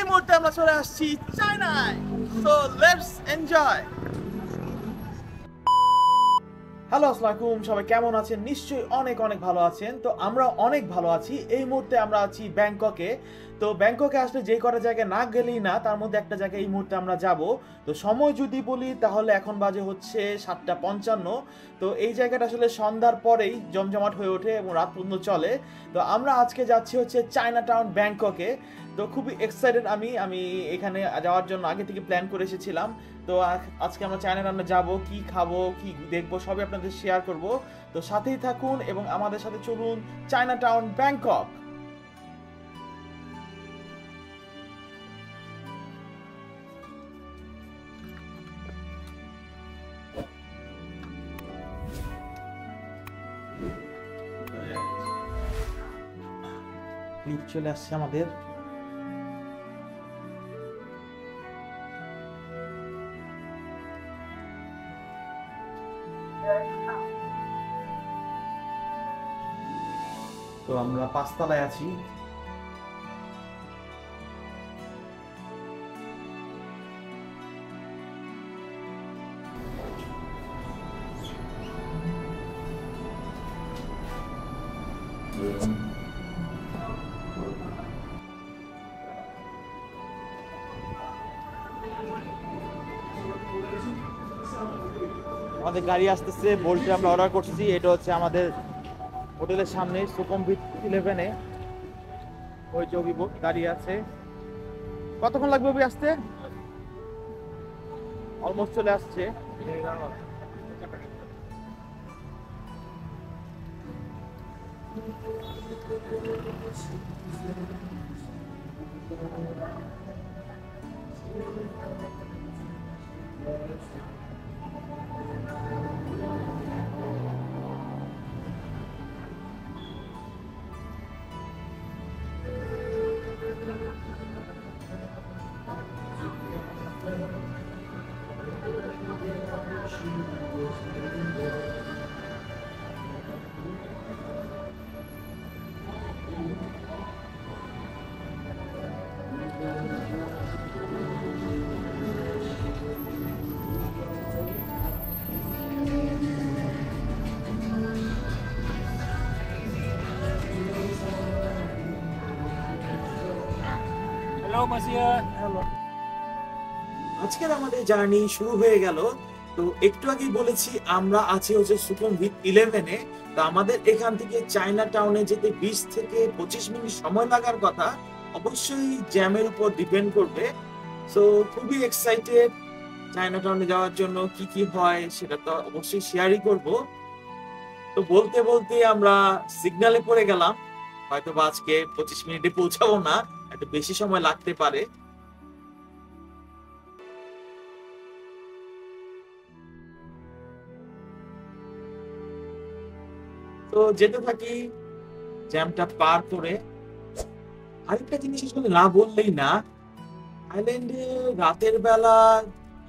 এই মুহূর্তে আমরা চলে আসছি চায়নায়। So let's enjoy. হ্যালো, আসসালামু আলাইকুম। সবাই কেমন আছেন? নিশ্চয়ই অনেক অনেক ভালো আছেন। তো আমরা অনেক ভালো আছি। এই মুহূর্তে আমরা আছি ব্যাংককে। তো ব্যাংককে আসলে যে কটা জায়গায় না গেলেই না, তার মধ্যে একটা জায়গায় এই মুহূর্তে আমরা যাব। তো সময় যদি বলি তাহলে এখন বাজে হচ্ছে 7:55। তো এই জায়গাটা আসলে সন্ধ্যার পরেই জমজমাট হয়ে ওঠে এবং রাত পর্যন্ত চলে। তো আমরা আজকে যাচ্ছি হচ্ছে চায়না টাউন ব্যাংককে। তো খুবই এক্সাইটেড আমি আমি এখানে যাওয়ার জন্য আগে থেকে প্ল্যান করে এসেছিলাম। তো আজকে আমরা চায়না রান্না যাব, কি খাবো, কি দেখবো, সবই আপনাদের শেয়ার করব। তো সাথেই থাকুন এবং আমাদের সাথে চলুন চায়না টাউন ব্যাংকক। লিফট চলে আসছে আমাদের। তো আমরা 5 তলায় আছি। আমাদের গাড়ি আসতেছে, বোল্টে আমরা অর্ডার করতেছি। এটা হচ্ছে আমাদের হোটেলের সামনে সুকুমভিট 11-এ। ওই যে অভি দাঁড়িয়ে আছে। কতক্ষণ লাগবে অভি আসতে? অলমোস্ট চলে আসছে। আজকের আমাদের জার্নি শুরু হয়ে গেল। তো একটু আগেই বলেছি আমরা আছি হচ্ছে সুকুমভিট 11-এ। তো আমাদের এখান থেকে চায়না টাউনে যেতে 20 থেকে 25 মিনিট সময় লাগার কথা। অবশ্যই জ্যামের উপর ডিপেন্ড করবে। সো খুবই এক্সাইটেড চায়না টাউনে যাওয়ার জন্য। কি কি হয় সেটা তো অবশ্যই শেয়ারই করব। তো বলতে বলতে আমরা সিগন্যালে পড়ে গেলাম। হয়তো বা আজকে 25 মিনিটে পৌঁছাবো না, একটু বেশি সময় লাগতে পারে। তো যেতে থাকি জ্যামটা পার করে। আরেকটা জিনিস আসলে না বললেই না, থাইল্যান্ডে রাতের বেলা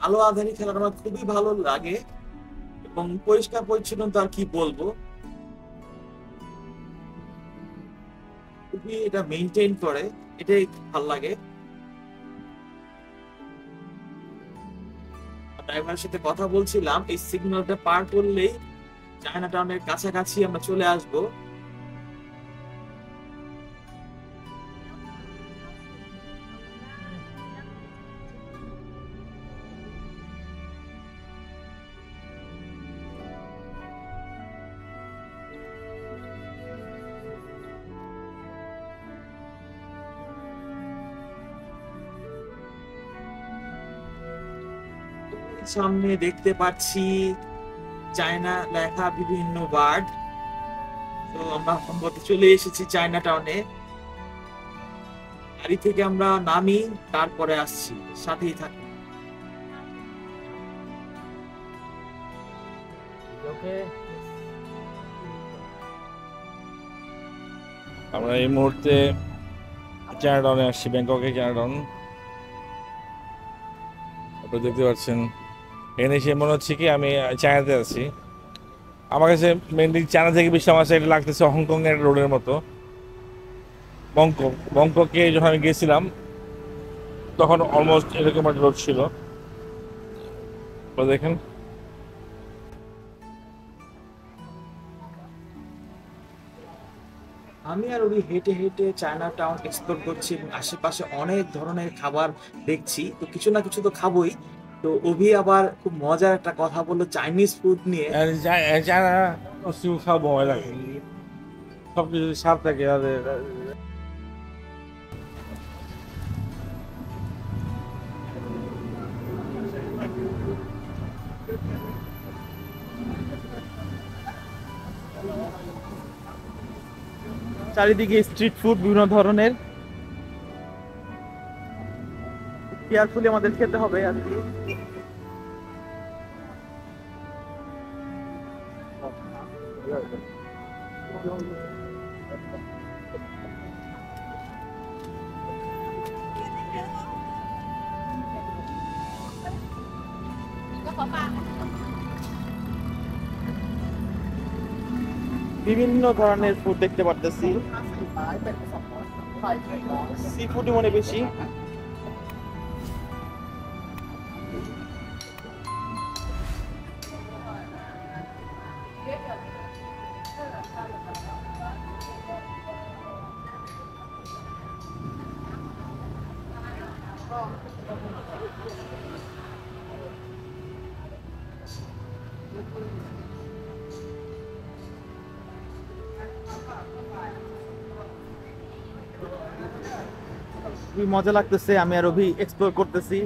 আলো আঁধারি খেলাটা আমার খুবই ভালো লাগে এবং পরিষ্কার পরিচ্ছন্ন তো আর কি বলবো, খুবই এটা মেনটেন করে, এটাই ভালো লাগে। ড্রাইভারের সাথে কথা বলছিলাম, এই সিগন্যালটা পার করলেই চায়না টাউনের কাছাকাছি আমরা চলে আসবো। সামনে দেখতে পাচ্ছি চায়না লেখা বিভিন্ন ওয়ার্ড। তো আমরা সম্ভবত চলে এসেছি চায়না টাউনে। গাড়ি থেকে আমরা নামি, তারপরে আসছি, সাথেই থাকি। আমরা এই মুহূর্তে চায়না টাউনে আসছি, ব্যাংককে চায়না টাউন। আপনারা দেখতে পাচ্ছেন এখানে এসে মনে হচ্ছে কি আমি চায়নাতে আছি। আমার কাছে মেনলি চায়না থেকে বেশি আমার কাছে এটা লাগতেছে হংকংয়ের রোডের মতো। ব্যাংককে যখন আমি গেছিলাম তখন অলমোস্ট এরকম একটা রোদ ছিল। দেখেন আমি আর ওই হেঁটে হেঁটে চায়না টাউন এক্সপ্লোর করছি এবং আশেপাশে অনেক ধরনের খাবার দেখছি, তো কিছু না কিছু তো খাবোই। তো অভি আবার খুব মজার একটা কথা বললো চাইনিজ ফুড নিয়ে। চায়না পশ্চিম খাওয়া ভয় লাগে, সবকিছু সাপ থাকে আর চারিদিকে স্ট্রিট ফুড বিভিন্ন ধরনের, কেয়ারফুলি আমাদের খেতে হবে আর কি। বিভিন্ন ধরনের ফুড দেখতে পারতেছি, সি ফুডই মনে বেশি। খুবই মজা লাগতেছে, আমি আর অভি এক্সপ্লোর করতেছি।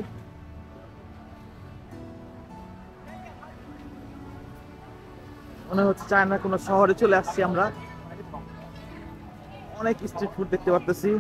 মনে হচ্ছে চায়নার কোনো শহরে চলে আসছি আমরা। অনেক স্ট্রিট ফুড দেখতে পারতেছি।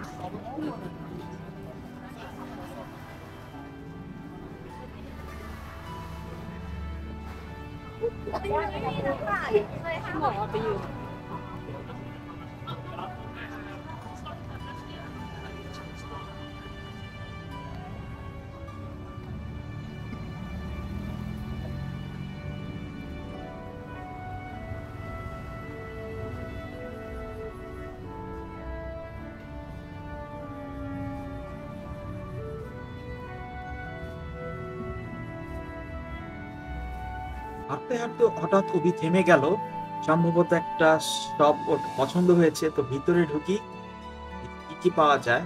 হাঁটতে হাঁটতে হঠাৎ অভি থেমে গেল, সম্ভবত একটা শপ ওর পছন্দ হয়েছে, তো ভিতরে ঢুকি কি কি পাওয়া যায়।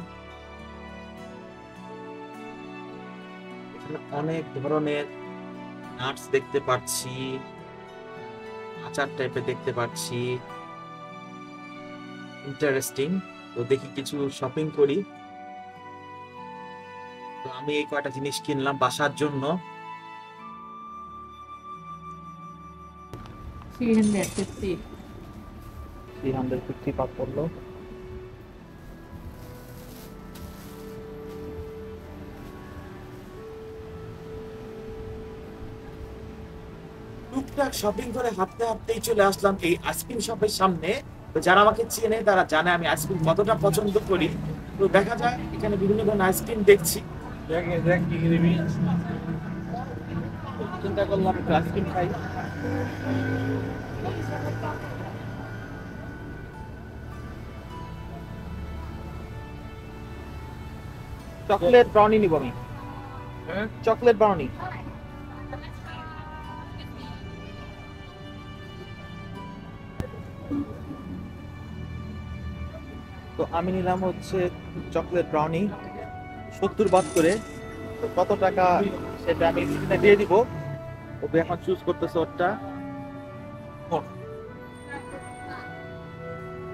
এখানে অনেক ধরনের নাটস দেখতে পাচ্ছি, আচার টাইপের দেখতে পাচ্ছি, ইন্টারেস্টিং। তো দেখি কিছু শপিং করি। তো আমি এই কয়টা জিনিস কিনলাম বাসার জন্য। 350 350 পাক পড়লো। টুকটাক শপিং করে হাঁটতে হাঁটতেই চলে আসলাম এই আইসক্রিম শপের সামনে। তো যারা আমাকে চেনে তারা জানে আমি আইসক্রিম কতটা পছন্দ করি। তো দেখা যায় এখানে বিভিন্ন ধরনের আইসক্রিম দেখছি। দেখ দেখ কি কিনবি। চিন্তা করলাম একটু আইসক্রিম খাই। চকলেট ব্রাউনি নিব আমি। হ্যাঁ চকলেট ব্রাউনি। তো আমি নিলাম হচ্ছে চকলেট ব্রাউনি 70 বাদ করে। তো কত টাকা সেটা আমি স্ক্রিনে দিয়ে দিব। ওকে এখন চুজ করতেছে ওরটা।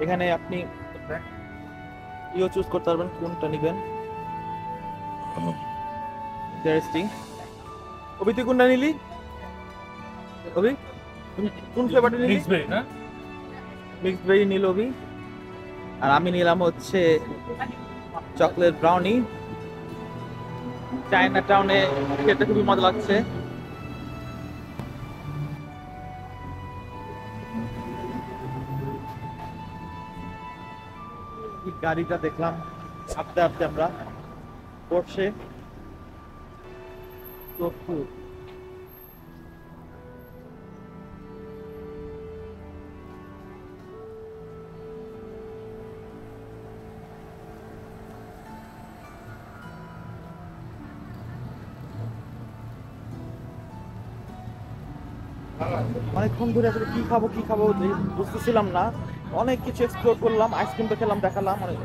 এখানে আপনি ইও চুজ করতে পারবেন কোনটা নেবেন। ইন্টারেস্টিং। অভি তুই কোনটা নিলি? অভি তুমি কোন ফ্লেভারটা নিলি? মিক্স ভেজ না, মিক্সড বেরি নিল অভি। আর আমি নিলাম হচ্ছে চকলেট ব্রাউনি। চায়না টাউনে খেতে খুবই মজা লাগছে। এই গাড়িটা দেখলাম আস্তে আস্তে আমরা পড়ছে। তো অনেকক্ষণ ধরে আসলে কি খাবো বুঝতেছিলাম না। অনেক কিছু এক্সপ্লোর করলাম, আইসক্রিম তো খেলাম, দেখালাম, অনেক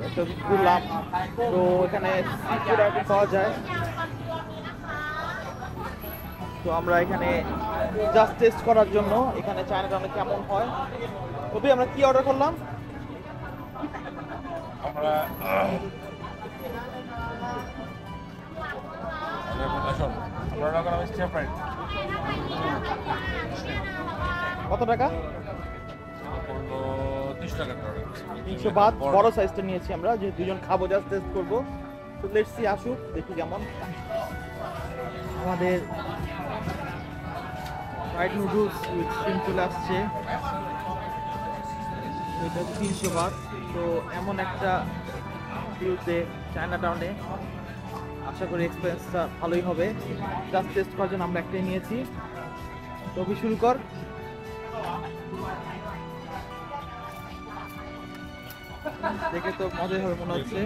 ঘুরলাম। তো এখানে সি ফুড আইটেম পাওয়া যায়। তো আমরা এখানে জাস্ট টেস্ট করার জন্য এখানে চায়নাটাউনে কেমন হয়। তবে আমরা কি অর্ডার করলাম? আমরা কত টাকা? 30 টাকা। 300 বাদ। বড় সাইজটা নিয়েছি আমরা, যে দুজন খাবো, জাস্ট টেস্ট করবো। তো লেটস সি, আসুক দেখি কেমন। আমাদের ফ্রাইড নুডলস উইথ ক্রিম চলে আসছে, এটা 300 বাদ। তো এমন একটা ভিউতে চায়নাটাউনে আশা করি এক্সপিরিয়েন্সটা ভালোই হবে। জাস্ট টেস্ট করার জন্য আমরা একটাই নিয়েছি। তো শুরু কর। দেখে তো মজাই হবে মনে হচ্ছে।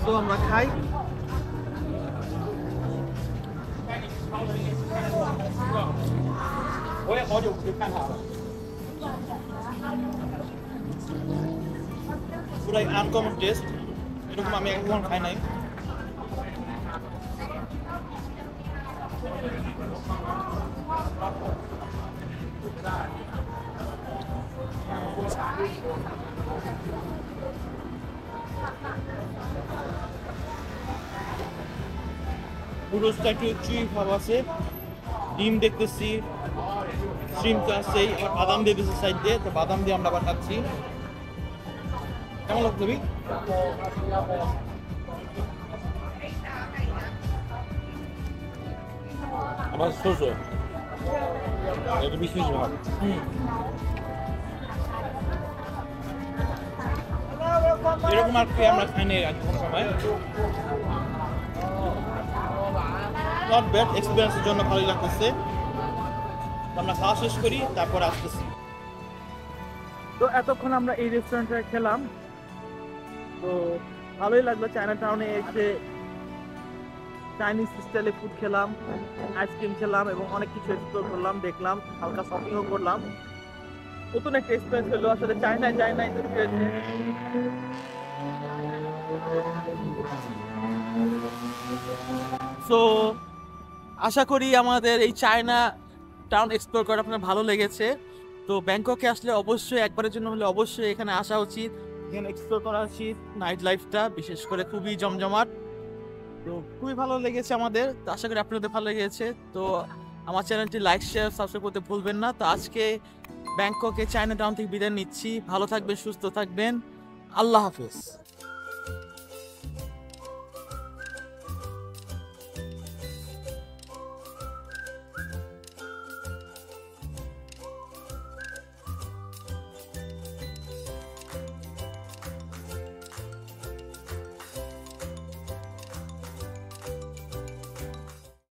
তো আমরা খাই। পুরাই আনকমন টেস্ট, এরকম আমি একদম খাই নাই। নুডলসটা একটু চুই ভাব আছে, ডিম দেখতেছি, শ্রিম্প আছে, আর বাদাম দিয়ে দিয়েছে সাইড দিয়ে। তো বাদাম দিয়ে আমরা আবার খাচ্ছি। কেমন লাগতো তুমি? আমার ছোট এটা বিশ ভাগ। এরকম আর কি আমরা খাই নাই আজ কোনো সময়। নট ব্যাড, এক্সপিরিয়েন্সের জন্য ভালোই লাগতেছে। আমরা খাওয়া শেষ করি, তারপর আসতেছি। তো এতক্ষণ আমরা এই রেস্টুরেন্টে খেলাম, তো ভালোই লাগলো। চায়নাটাউনে এসে চাইনিজ স্টাইলে ফুড খেলাম, আইসক্রিম খেলাম এবং অনেক কিছু এক্সপ্লোর করলাম, দেখলাম, হালকা শপিংও করলাম। নতুন একটা এক্সপিরিয়েন্স হলো আসলে। চায়নায় সো আশা করি আমাদের এই চায়না টাউন এক্সপ্লোর করা আপনার ভালো লেগেছে। তো ব্যাংককে আসলে অবশ্যই একবারের জন্য হলে অবশ্যই এখানে আসা উচিত, এখানে এক্সপ্লোর করা উচিত। নাইট লাইফটা বিশেষ করে খুবই জমজমাট। তো খুবই ভালো লেগেছে আমাদের। তো আশা করি আপনাদের ভালো লেগেছে। তো আমার চ্যানেলটি লাইক, শেয়ার, সাবস্ক্রাইব করতে ভুলবেন না। তো আজকে ব্যাংককে চায়না টাউন থেকে বিদায় নিচ্ছি। ভালো থাকবেন, সুস্থ থাকবেন। আল্লাহ হাফেজ।